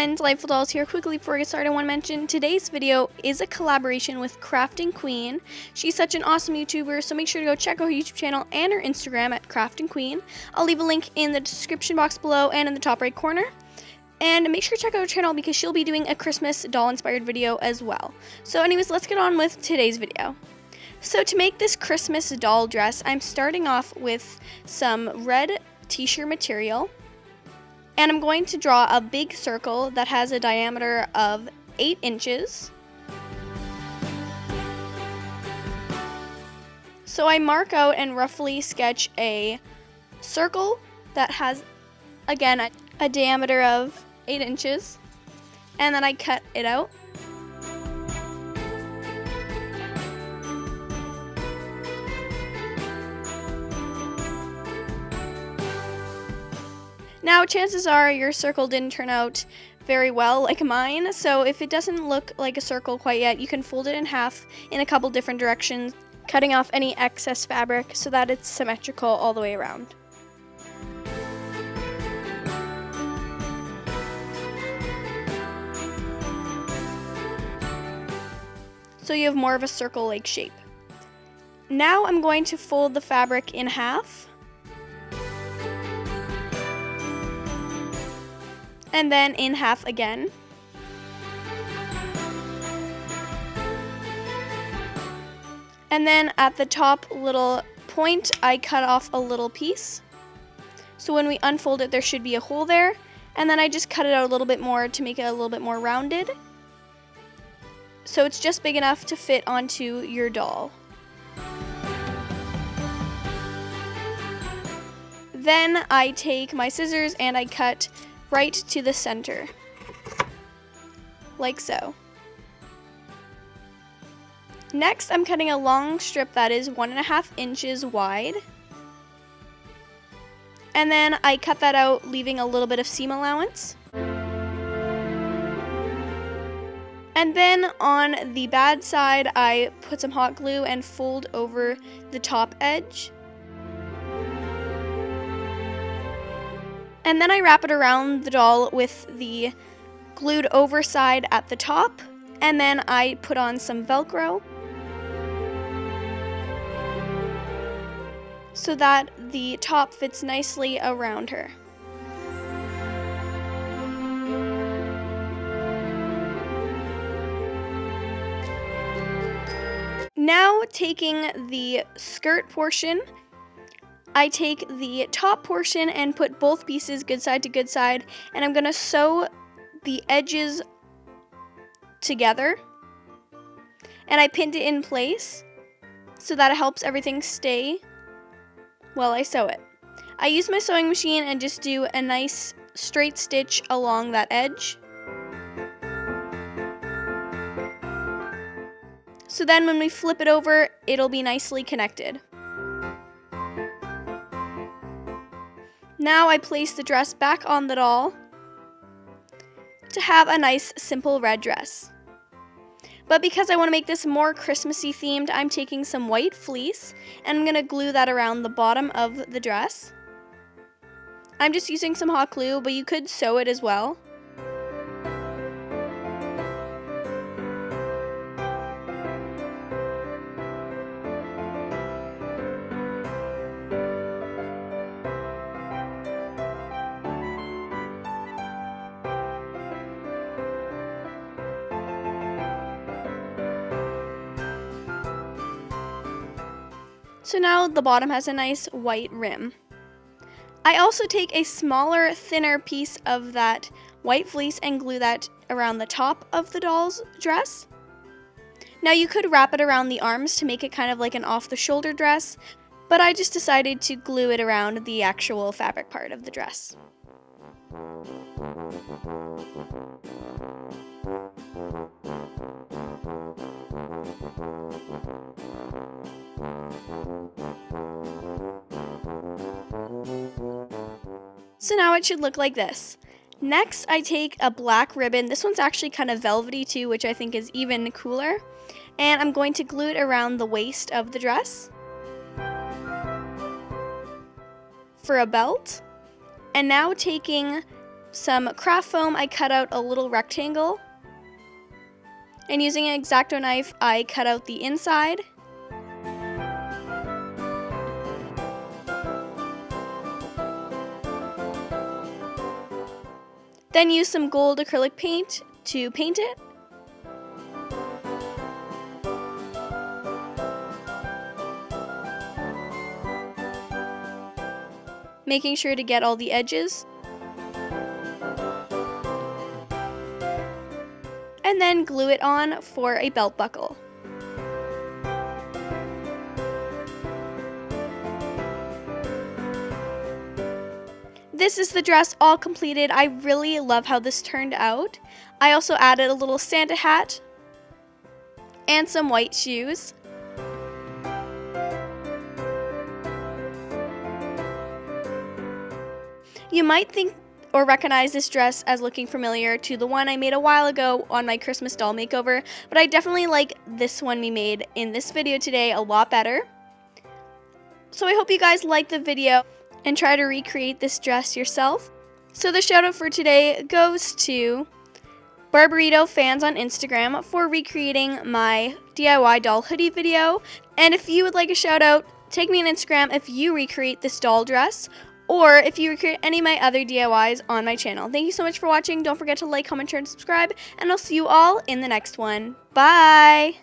friends, Delightful Dolls here. Quickly before I get started, I want to mention today's video is a collaboration with Crafting Queen. She's such an awesome YouTuber, so make sure to go check out her YouTube channel and her Instagram at Crafting Queen. I'll leave a link in the description box below and in the top right corner. And make sure to check out her channel because she'll be doing a Christmas doll-inspired video as well. So anyways, let's get on with today's video. So to make this Christmas doll dress, I'm starting off with some red t-shirt material. And I'm going to draw a big circle that has a diameter of 8 inches. So I mark out and roughly sketch a circle that has, again, a diameter of 8 inches. And then I cut it out. Now, chances are your circle didn't turn out very well like mine, so if it doesn't look like a circle quite yet, you can fold it in half in a couple different directions, cutting off any excess fabric so that it's symmetrical all the way around. So you have more of a circle-like shape. Now I'm going to fold the fabric in half. And then in half again. And then at the top little point, I cut off a little piece. So when we unfold it, there should be a hole there. And then I just cut it out a little bit more to make it a little bit more rounded. So it's just big enough to fit onto your doll. Then I take my scissors and I cut right to the center, like so. Next, I'm cutting a long strip that is 1.5 inches wide. And then I cut that out, leaving a little bit of seam allowance. And then on the bad side, I put some hot glue and fold over the top edge. And then I wrap it around the doll with the glued over side at the top, and then I put on some Velcro so that the top fits nicely around her. Now, taking the skirt portion, I take the top portion and put both pieces good side to good side, and I'm going to sew the edges together, and I pinned it in place so that it helps everything stay while I sew it. I use my sewing machine and just do a nice straight stitch along that edge. So then when we flip it over, it'll be nicely connected. Now I place the dress back on the doll to have a nice simple red dress. But because I want to make this more Christmassy themed, I'm taking some white fleece and I'm going to glue that around the bottom of the dress. I'm just using some hot glue, but you could sew it as well. So now the bottom has a nice white rim. I also take a smaller, thinner piece of that white fleece and glue that around the top of the doll's dress. Now you could wrap it around the arms to make it kind of like an off-the-shoulder dress, but I just decided to glue it around the actual fabric part of the dress. So now it should look like this. Next, I take a black ribbon. This one's actually kind of velvety too, which I think is even cooler. And I'm going to glue it around the waist of the dress for a belt. And now taking some craft foam, I cut out a little rectangle. And using an X-Acto knife, I cut out the inside. Then use some gold acrylic paint to paint it. Making sure to get all the edges. And then glue it on for a belt buckle. This is the dress all completed. I really love how this turned out. I also added a little Santa hat and some white shoes. You might think or recognize this dress as looking familiar to the one I made a while ago on my Christmas doll makeover, but I definitely like this one we made in this video today a lot better. So I hope you guys liked the video and try to recreate this dress yourself. So the shout out for today goes to Barbarito Fans on Instagram for recreating my DIY doll hoodie video. And if you would like a shout out, take me on Instagram if you recreate this doll dress, or if you recreate any of my other DIYs on my channel. Thank you so much for watching. Don't forget to like, comment, share, and subscribe, and I'll see you all in the next one. Bye!